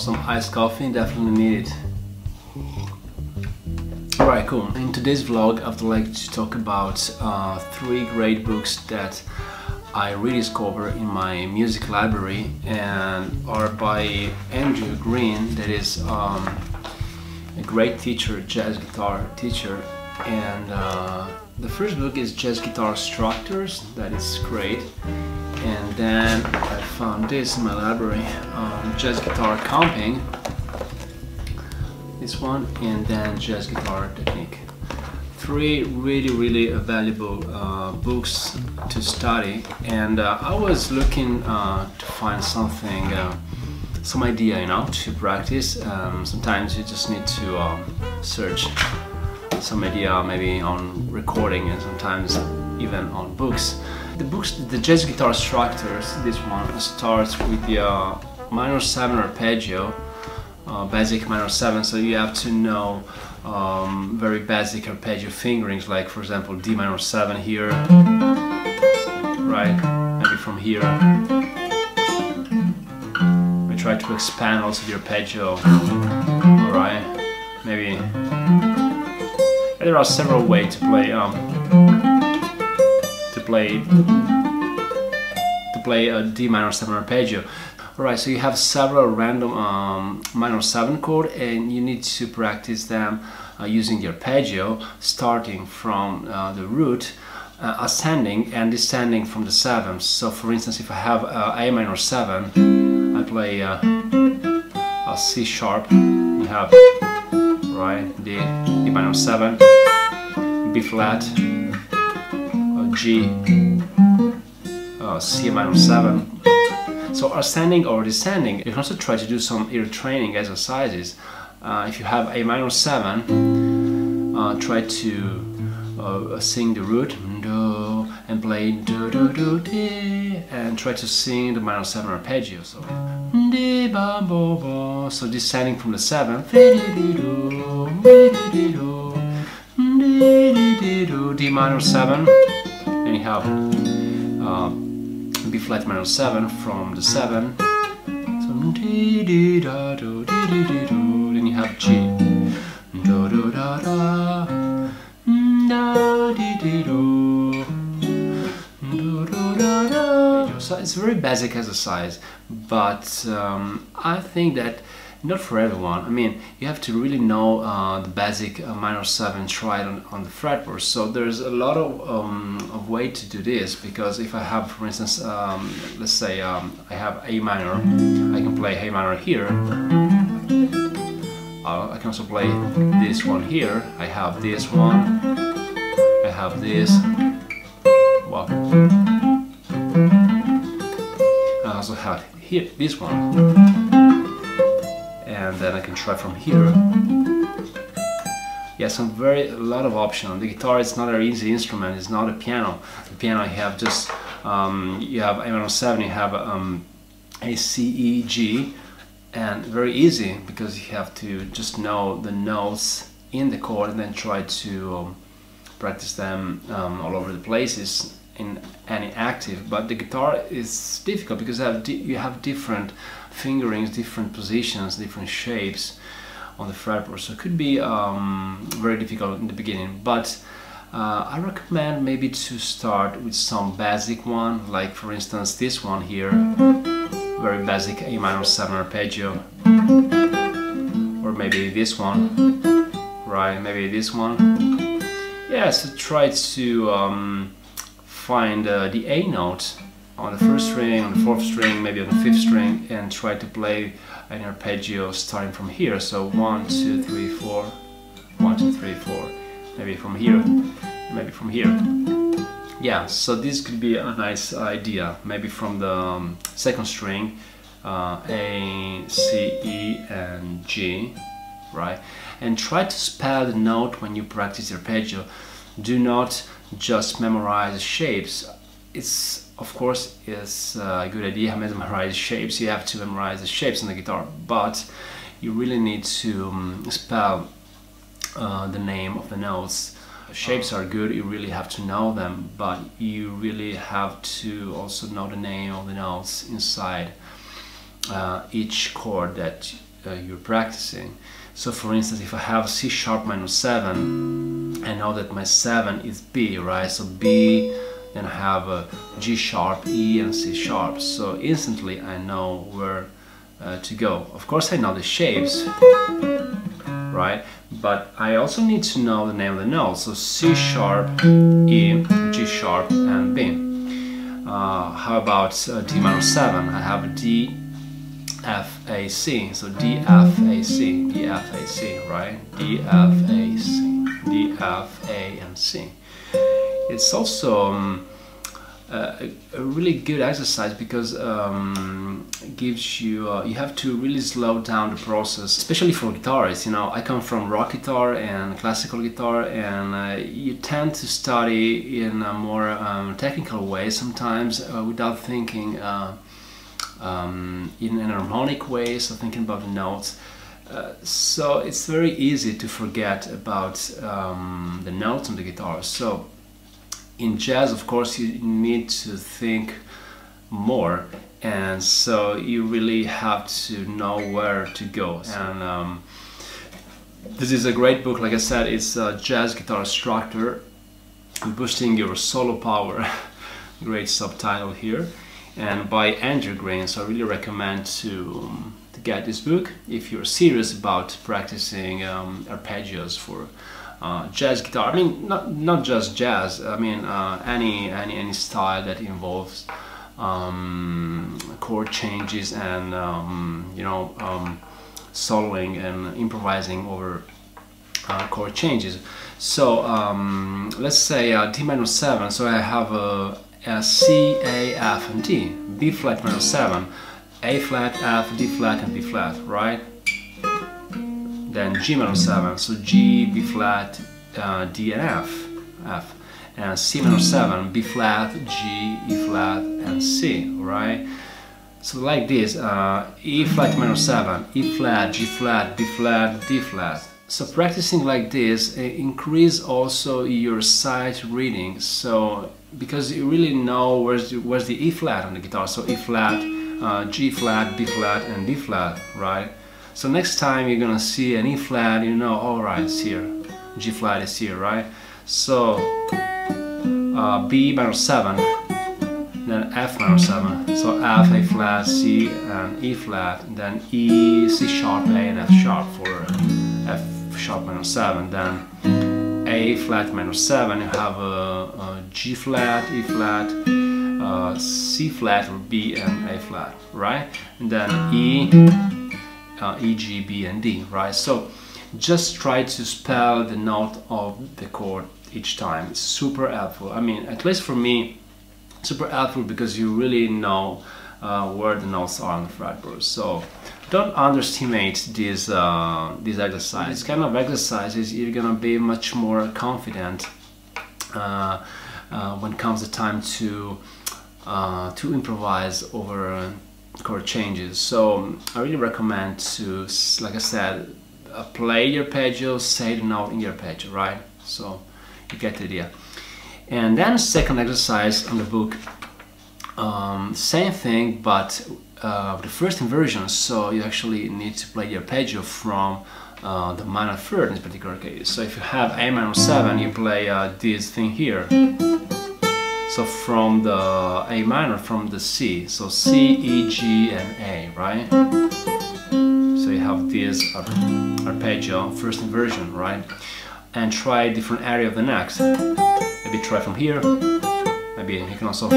some iced coffee, definitely need it. Alright, cool. In today's vlog, I'd like to talk about 3 great books that I rediscovered in my music library and are by Andrew Green, that is a great teacher, jazz guitar teacher. And the first book is Jazz Guitar Structures, that is great. And then I found this in my library, Jazz Guitar Comping, this one, and then Jazz Guitar Technique. 3 really valuable books to study, and I was looking to find something, some idea, you know, to practice. Sometimes you just need to search some idea, maybe on recording, and sometimes even on books. The Jazz Guitar Structures, this one starts with the minor 7 arpeggio, basic minor 7, so you have to know very basic arpeggio fingerings, like for example D minor 7 here, right? Maybe from here. We try to expand also the arpeggio, alright? Maybe there are several ways to play a D minor 7 arpeggio. Alright, so you have several random minor 7 chord, and you need to practice them using the arpeggio, starting from the root, ascending and descending from the 7th. So for instance, if I have A minor 7, I play a C sharp, you have, right, D minor 7, B flat, G, C minor 7. So ascending or descending. You can also try to do some ear training exercises. If you have A minor 7, try to sing the root do and play do do do di, and try to sing the minor 7 arpeggio. So di ba bo bo. So descending from the 7th, D minor 7. Then you have B flat minor 7 from the 7. So di di da do di di di do. Then you have G. Do do da da. Da di di do. Do do da da. So it's a very basic exercise, but I think that not for everyone. I mean, you have to really know the basic minor 7 tried on the fretboard. So there's a lot of way to do this, because if I have, for instance, let's say I have A minor, I can play A minor here. I can also play this one here. I have this one. I have this. Wow. I also have here this one. And then I can try from here. Yeah, a lot of options. The guitar is not an easy instrument. It's not a piano. The piano, you have just you have A minor 7. You have A, C, E, G, and very easy, because you have to just know the notes in the chord and then try to practice them all over the places in any octave. But the guitar is difficult because you have different fingerings, different positions, different shapes on the fretboard, so it could be very difficult in the beginning. But I recommend maybe to start with some basic one, like for instance this one here, very basic A minor 7 arpeggio, or maybe this one, right? Maybe this one. Yeah, so try to find the A note on the 1st string, on the 4th string, maybe on the 5th string, and try to play an arpeggio starting from here. So 1, 2, 3, 4, 1, 2, 3, 4. Maybe from here, maybe from here. Yeah, so this could be a nice idea. Maybe from the 2nd string, A, C, E, and G, right? And try to spell the note when you practice the arpeggio. Do not just memorize the shapes. It's, of course, it's a good idea to memorize shapes. You have to memorize the shapes on the guitar, but you really need to spell the name of the notes. Shapes are good, you really have to know them, but you really have to also know the name of the notes inside each chord that you're practicing. So for instance, if I have C sharp minor 7, I know that my 7 is B, right? So B, then I have a G sharp, E, and C sharp. So instantly I know where to go. Of course I know the shapes, right? But I also need to know the name of the notes. So C sharp, E, G sharp, and B. How about D minor 7? I have D, F, A, C. So D, F, A, C, D, F, A, C, right? D, F, A, C, D, F, A, and C. It's also a really good exercise because it gives you, you have to really slow down the process, especially for guitarists. You know, I come from rock guitar and classical guitar, and you tend to study in a more technical way sometimes without thinking in an harmonic way, so thinking about the notes. So it's very easy to forget about the notes on the guitar. So in jazz, of course, you need to think more, and so you really have to know where to go. And this is a great book. Like I said, it's a Jazz Guitar Instructor, Boosting Your Solo Power. Great subtitle here, and by Andrew Green. So I really recommend to get this book if you're serious about practicing arpeggios for jazz guitar. I mean, not just jazz. I mean, any style that involves chord changes and you know, soloing and improvising over chord changes. So let's say D minor 7. So I have a C, A, F, and D. B flat minor 7, A flat, F, D flat, and B flat, right? Then G minor 7, so G, B flat, D, and F, and C minor 7, B flat, G, E flat, and C, right? So like this, E flat minor 7, E flat, G flat, B flat, D flat. So practicing like this increase also your sight reading. So because you really know where's the E flat on the guitar. So E flat, G flat, B flat, and D flat, right? So next time you're gonna see an E flat, you know, all right, it's here. G flat is here, right? So B minor 7, then F minor 7. So F, A flat, C, and E flat. Then E, C sharp, A, and F sharp for F sharp minor 7. Then A flat minor 7. You have a G flat, E flat, C flat, or B and A flat, right? And then E, G, B, and D, right? So just try to spell the note of the chord each time. It's super helpful. I mean, at least for me, super helpful because you really know where the notes are on the fretboard. So don't underestimate this exercise. This kind of exercises, you're gonna be much more confident when comes the time to improvise over chord changes. So I really recommend to, like I said, play your arpeggio, say the note in your arpeggio, right? So you get the idea. And then second exercise on the book, same thing, but the first inversion. So you actually need to play the arpeggio from the minor third in this particular case. So if you have A minor 7, you play this thing here. So from the A minor, from the C, so C, E, G, and A, right? So you have this arpeggio, first inversion, right? And try a different area of the neck. Maybe try from here. Maybe you can also.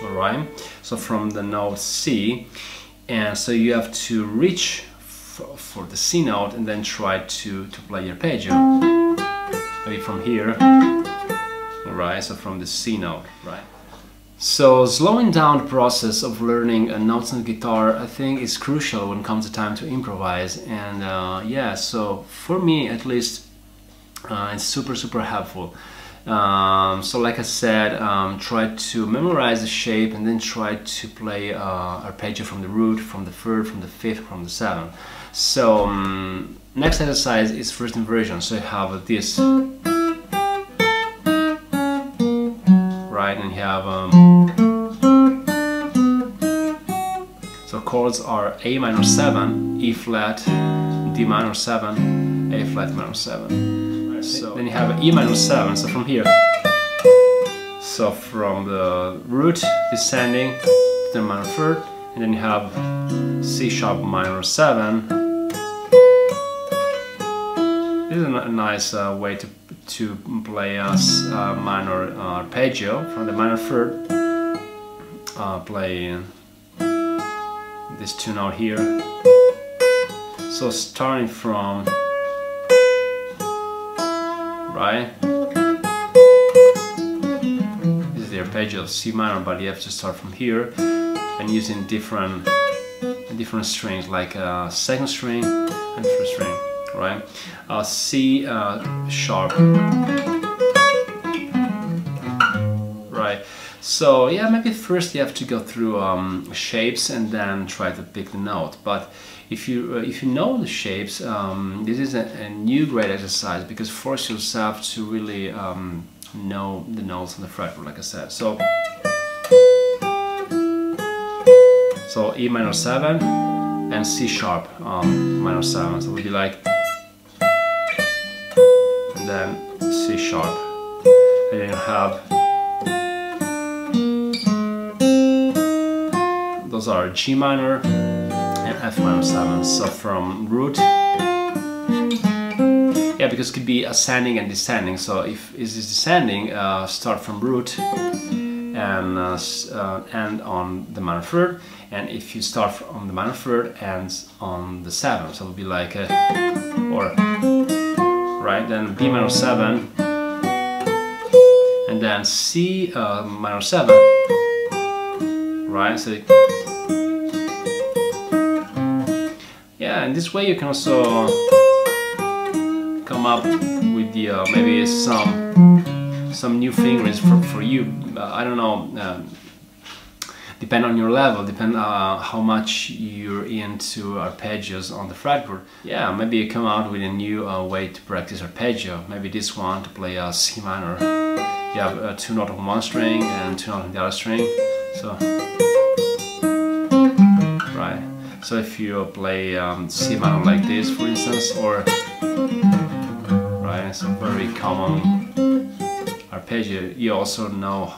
Alright, so from the note C, and so you have to reach for the C note and then try to play your arpeggio. Maybe from here. Alright, so from the C note, right? So slowing down the process of learning notes on the guitar, I think is crucial when it comes to time to improvise. And yeah, so for me at least, it's super helpful. So like I said, try to memorize the shape and then try to play arpeggio from the root, from the third, from the fifth, from the seventh. So next exercise is first inversion. So you have this, right, and you have so chords are A minor 7, E flat, D minor 7, A flat minor 7. So then you have E minor 7, so from here. So from the root descending to the minor third, and then you have C sharp minor 7. This is a nice way to play a minor arpeggio from the minor third. Play this two note here. So starting from right. This is the arpeggio of C minor, but you have to start from here and using different strings, like second string and first string, right? C sharp, right? So yeah, maybe first you have to go through shapes and then try to pick the note. But if you know the shapes, this is a new great exercise, because force yourself to really know the notes on the fretboard, like I said. So E minor 7 and C sharp minor 7. So it would be like, and then C sharp, and then you have, those are G minor and F minor 7. So from root, yeah, because it could be ascending and descending. So if it is descending, start from root and end on the minor third. And if you start on the minor third, ends on the 7. So it would be like or right, then B minor 7, and then C minor 7, right? So yeah, and this way you can also come up with the maybe some new fingerings for you. I don't know. Depend on your level, depend how much you're into arpeggios on the fretboard. Yeah, maybe you come out with a new way to practice arpeggio. Maybe this one to play a C minor. You have 2 notes on one string and 2 notes on the other string. So right. So if you play C minor like this, for instance, or right, it's a very common arpeggio. You also know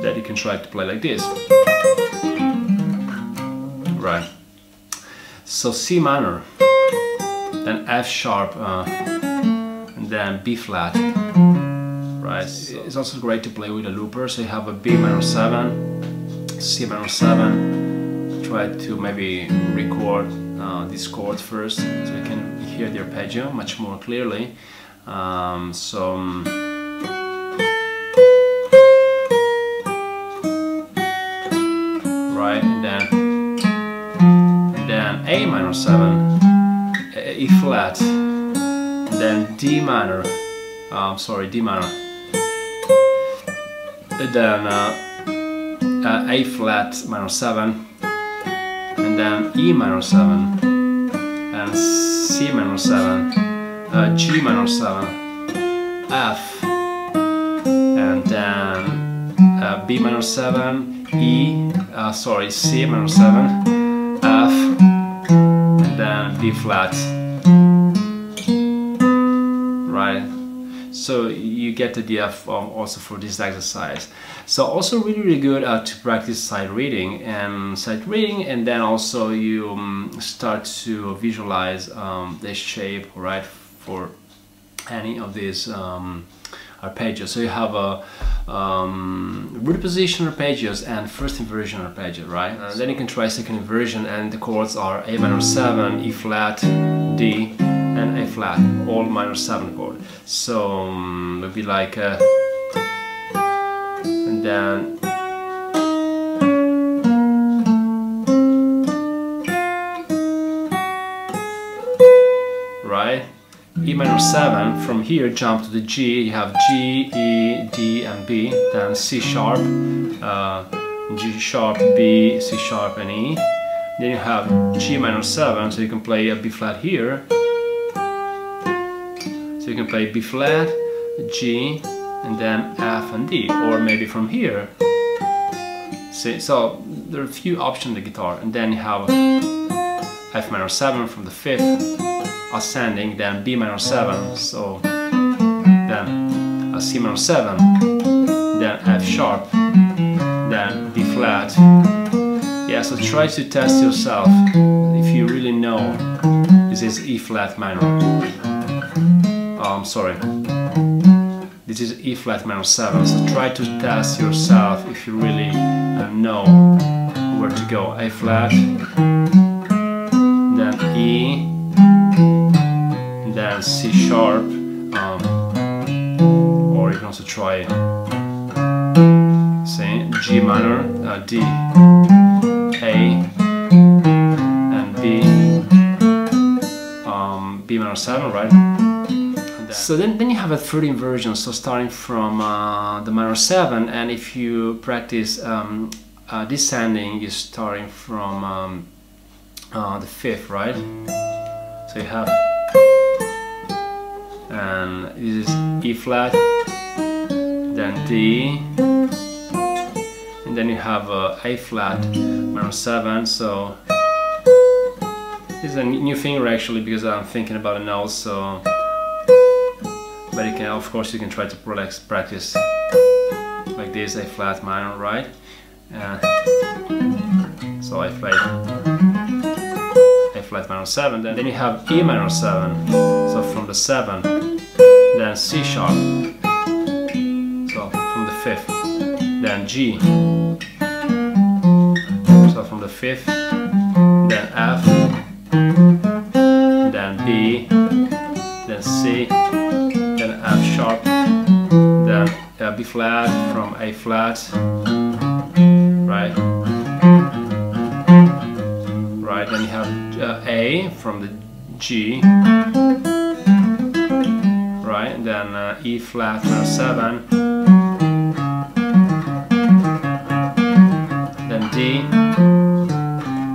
that you can try to play like this, right? So C minor, then F sharp, and then B flat, right? It's also great to play with a looper. So you have a B minor 7, C minor 7. Try to maybe record these chords first, so you can hear the arpeggio much more clearly. Right, and then A minor 7, E flat, and then D minor, D minor, and then A flat minor 7, and then E minor 7, and C minor 7, G minor 7, F, and then B minor 7, C minor 7, F, and then B flat, right? So you get the idea also for this exercise. So also really good to practice sight reading, and then also you start to visualize the shape, right, for any of these arpeggios. So you have a root position arpeggios and first inversion arpeggio, right? And then you can try second inversion, and the chords are A minor 7, E flat, D, and A flat, all minor 7 chord. So it would be like and then right, E minor 7, from here jump to the G, you have G, E, D and B, then C sharp, G sharp, B, C sharp and E. Then you have G minor 7, so you can play a B flat here. So you can play B flat, G, and then F and D, or maybe from here See, so there are a few options on the guitar, and then you have F minor 7 from the 5th, ascending, then B minor 7, so then C minor 7, then F sharp, then B flat. Yeah, so try to test yourself if you really know this is E flat minor. Sorry, this is E flat minor 7, so try to test yourself if you really know where to go. A flat, then E, then C sharp, or you can also try say G minor, D, A, and B, B minor 7, right? So then you have a 13 version, so starting from the minor 7, and if you practice descending, you're starting from the 5th, right? So you have, and this is E flat, then D, and then you have A flat minor 7. So this is a new finger actually, because I'm thinking about a note. So, but you can, of course, you can try to practice like this, A flat minor, right? So I played A flat minor 7, then you have E minor 7, so from the 7, then C sharp, so from the 5th, then G, so from the 5th, then F, then B, then C, then F sharp, then B flat from A flat, right? Right, then you have A from the G, right? And then E flat minor 7, then D,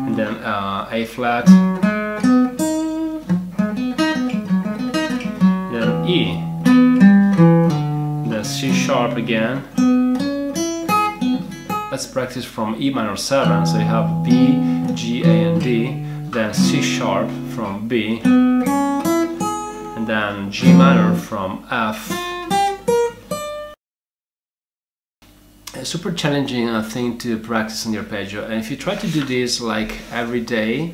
and then A flat, then E, then C sharp again. Let's practice from E minor 7, so you have B, G, A and D, then C sharp from B, and then G minor from F. A super challenging thing to practice on the arpeggio, and if you try to do this like every day,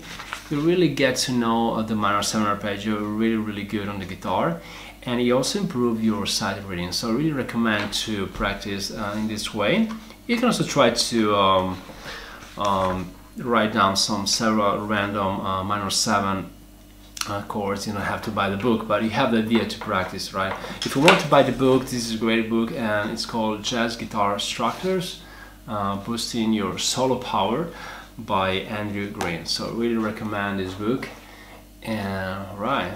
you really get to know the minor 7 arpeggio really good on the guitar, and you also improve your sight reading. So I really recommend to practice in this way. You can also try to write down several random minor 7 chords. You don't have to buy the book, but you have the idea to practice, right? If you want to buy the book, this is a great book, and it's called Jazz Guitar Structures, Boosting Your Solo Power by Andrew Green. So I really recommend this book. And right,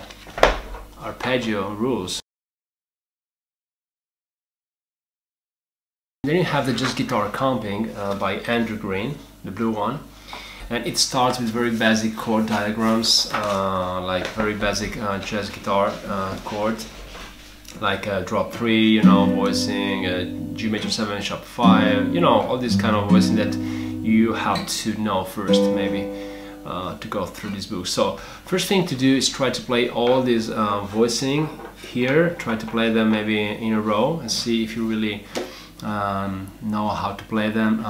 arpeggio rules. Then you have the Jazz Guitar Comping by Andrew Green, the blue one, and it starts with very basic chord diagrams, like very basic jazz guitar chord, like drop 3, you know, voicing, G major 7, sharp 5, you know, all this kind of voicing that you have to know first, maybe, to go through this book. So first thing to do is try to play all these voicing here, try to play them maybe in a row and see if you really know how to play them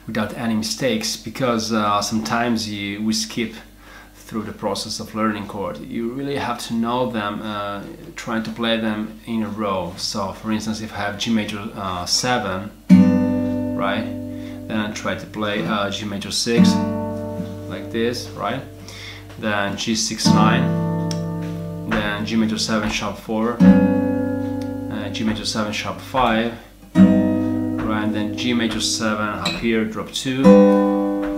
without any mistakes, because sometimes we skip through the process of learning chord. You really have to know them, trying to play them in a row. So for instance, if I have G major 7, right, then I try to play G major 6 like this, right, then G6-9, then G major 7 sharp 4, G major 7 sharp 5, right, and then G major 7 up here, drop 2,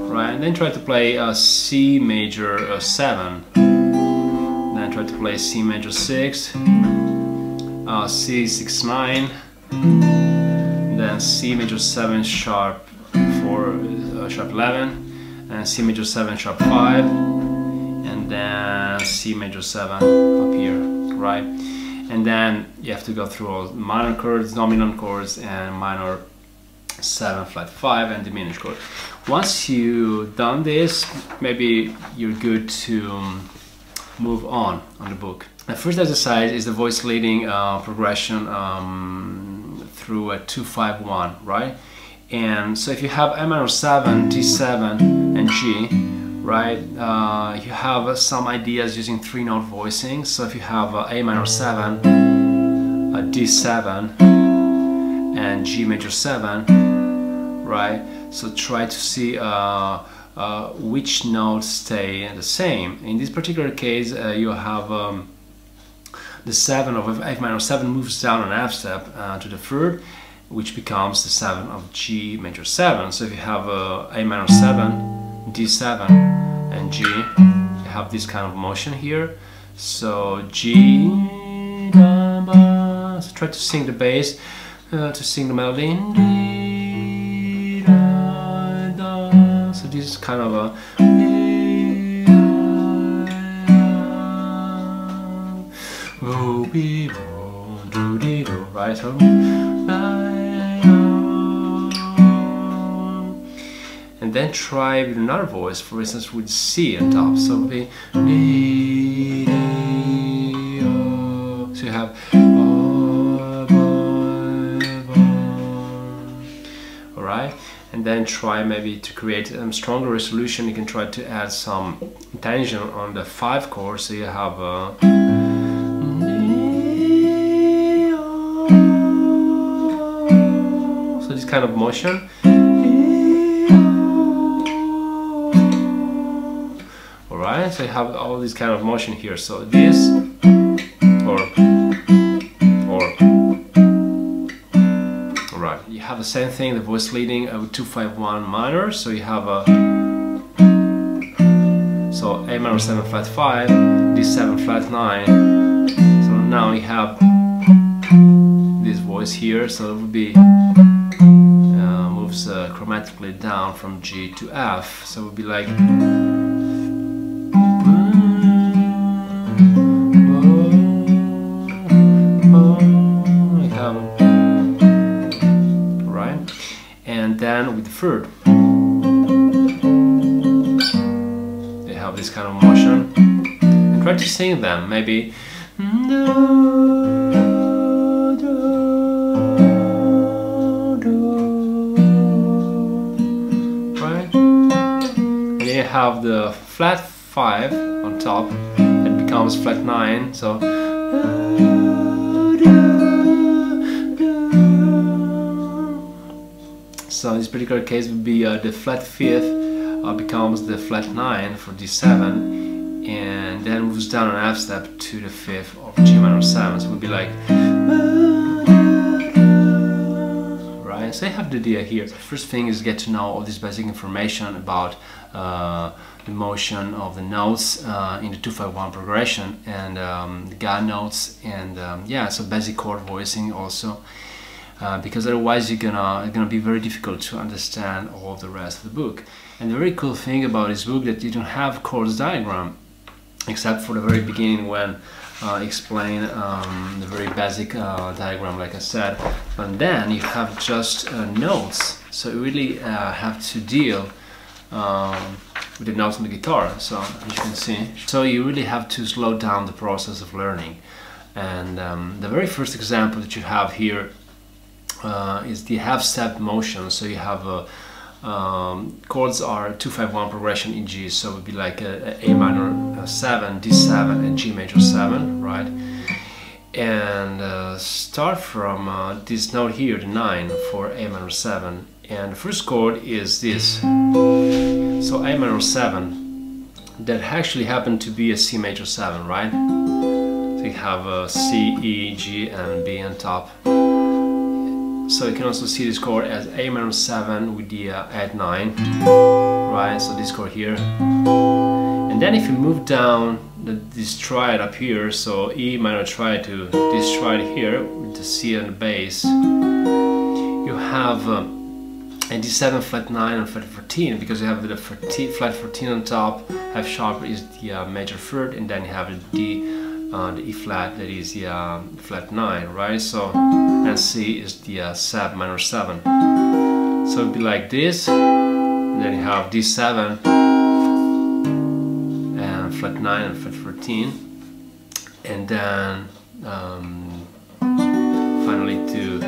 right, and then try to play C major 7, then try to play C major 6, C6-9, then C major 7 sharp 4, sharp 11, and C major 7 sharp 5, and then C major 7 up here, right? And then you have to go through all minor chords, dominant chords, and minor 7 flat 5 and diminished chord. Once you've done this, maybe you're good to move on the book. The first exercise is the voice leading progression through a 2-5-1, right? And so if you have A minor 7, D7 and G, right, you have some ideas using 3-note voicing. So if you have A minor 7, D7 and G major 7, right, so try to see which notes stay the same. In this particular case, you have the 7 of F minor 7 moves down an F step to the 3rd, which becomes the 7 of G major 7. So if you have A minor 7, D7 and G, you have this kind of motion here. So G, da, ba. So try to sing the bass, to sing the melody. So this is kind of a right? So, and then try with another voice, for instance with C on top. So be so you have alright, and then try maybe to create a stronger resolution. You can try to add some tension on the 5 chord, so you have so this kind of motion. Alright, so you have all this kind of motion here. So this or alright, you have the same thing, the voice leading with 2-5-1 minor. So you have a so A minor 7 flat 5, D7 flat 9. So now you have this voice here. So it would be moves chromatically down from G to F. So it would be like right, and then with the 3rd, they have this kind of motion. And try to sing them, maybe. Have the flat 5 on top, it becomes flat 9. So in this particular case would be the flat 5th becomes the flat 9 for D7, and then moves down an F step to the 5th of G minor 7. So it would be like right. So you have the idea here. The first thing is get to know all this basic information about the motion of the notes in the 2-5-1 progression, and the God notes, and yeah, so basic chord voicing also, because otherwise it's gonna be very difficult to understand all the rest of the book. And the very cool thing about this book that you don't have chords diagram, except for the very beginning when explain the very basic diagram, like I said, and then you have just notes. So you really have to deal with the notes on the guitar, so as you can see. So you really have to slow down the process of learning. And the very first example that you have here is the half step motion. So you have chords are 2-5-1 progression in G, so it would be like a minor 7, D7 and G major 7, right? And start from this note here, the 9 for A minor 7, and the first chord is this. So A minor 7, that actually happened to be a C major 7, right? So you have a C, E, G and B on top. So you can also see this chord as A minor 7 with the add 9, right? So this chord here. And then if you move down this triad up here, so E minor triad to this triad here with the C on the bass, you have a D7 flat 9 and flat 14, because you have the flat 14 on top, F sharp is the major 3rd, and then you have the D, the E flat, that is the flat 9, right? So and C is the 7 minor 7, So it'd be like this, and then you have D7 and flat 9 and flat 14, and then finally to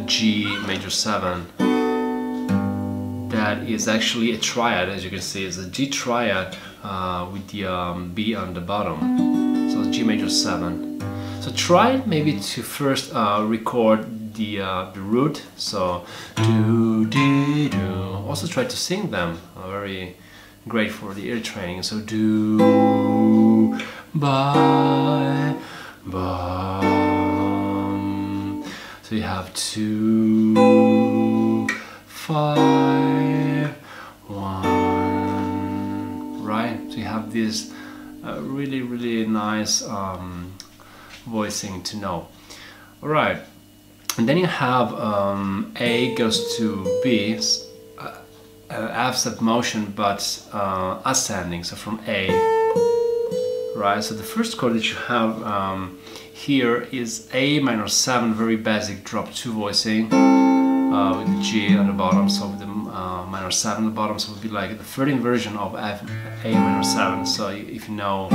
G major 7. That is actually a triad, as you can see. It's a G triad with the B on the bottom. So G major 7. So try maybe to first record the root. So do, do, do. Also try to sing them. Very great for the ear training. So do, bye, bum. So you have 2, 5, 1. Right. So you have this really nice voicing to know. All right. And then you have A goes to B, F-step motion, but ascending, so from A, right? So the first chord that you have here is A minor 7, very basic drop 2 voicing with G on the bottom, so with the minor 7 on the bottom, so it would be like the third inversion of A minor 7. So if you know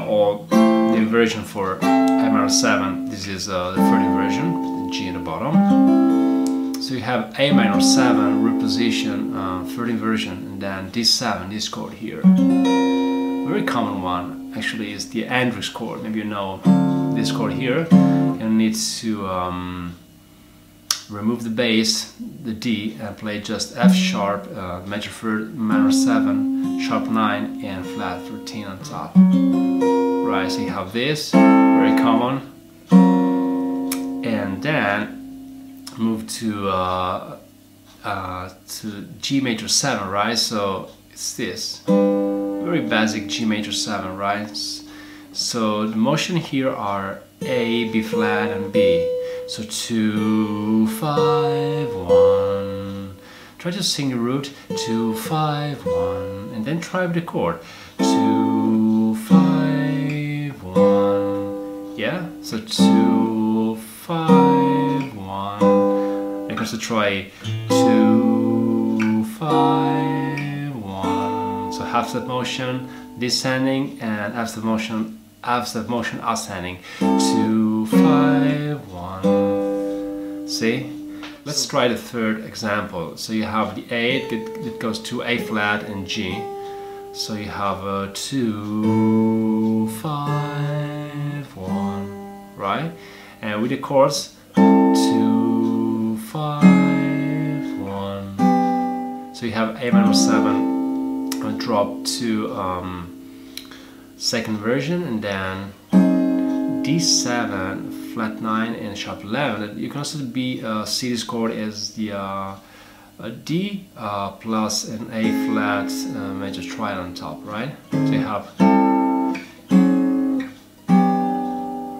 all the inversion for A minor 7, this is the third inversion, G in the bottom. So you have A minor 7, reposition, third inversion, and then D7, this chord here. Very common one actually is the Hendrix chord. Maybe you know this chord here. You need to remove the bass, the D, and play just F sharp, major 3rd, minor 7, sharp 9, and flat 13 on top. Right, so you have this, very common, and then move to G major 7, right? So it's this very basic G major 7, right? So the motion here are A, B flat, and B. So 2, 5, 1. Try to sing the root 2, 5, 1, and then try with the chord 2, 5, 1. Yeah. So 2, 5, 1. And also try 2, 5, 1. So half step motion descending and half step motion ascending. 2, 5, 1. See? Let's try the third example. So you have the A that goes to A flat and G. So you have 2, 5, 1, right? And with the chords 2, 5, 1. So you have A minor 7 drop to second version, and then D7, flat 9, and sharp 11. You can also see this chord as the D plus an A flat major triad on top, right? So you have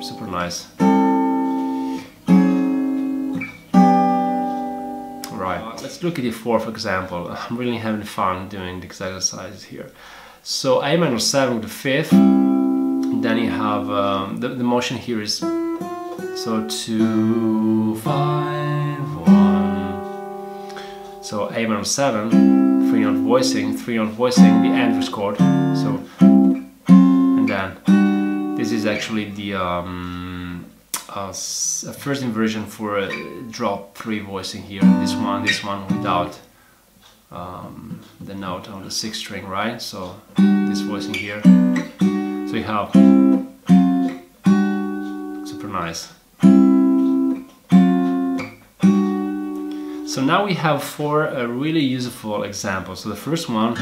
super nice. Right, let's look at the fourth example. I'm really having fun doing these exercises here. So A minor 7 with the fifth, then you have the motion here is so 2, 5, 1. So A minor 7, 3-note voicing, the Hendrix chord. So and then this is actually the first inversion for a drop 3 voicing here. This one without the note on the 6th string, right? So this voicing here. So you have super nice. So now we have 4 really useful examples. So the first one,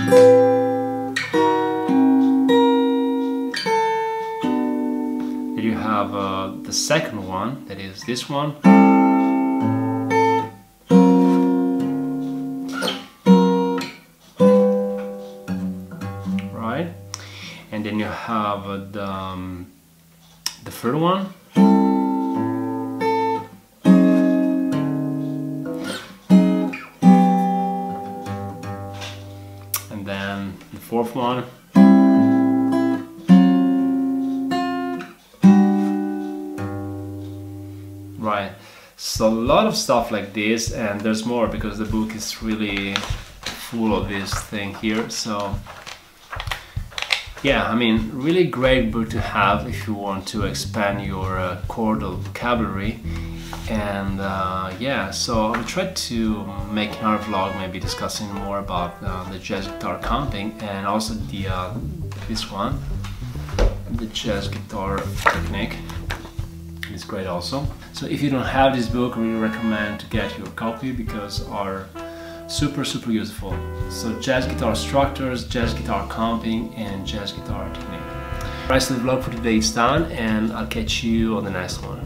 you have the second one, that is this one. Right? And then you have the third one. And then the fourth one. Right, So a lot of stuff like this, and there's more because the book is really full of this thing here. So yeah, I mean, really great book to have if you want to expand your chordal vocabulary. And yeah, so I'll try to make another vlog maybe discussing more about the jazz guitar comping, and also the this one, the jazz guitar technique. It's great also. So if you don't have this book, I really recommend to get your copy because are super useful. So jazz guitar structures, jazz guitar comping, and jazz guitar technique. Right, so the vlog for today is done, and I'll catch you on the next one.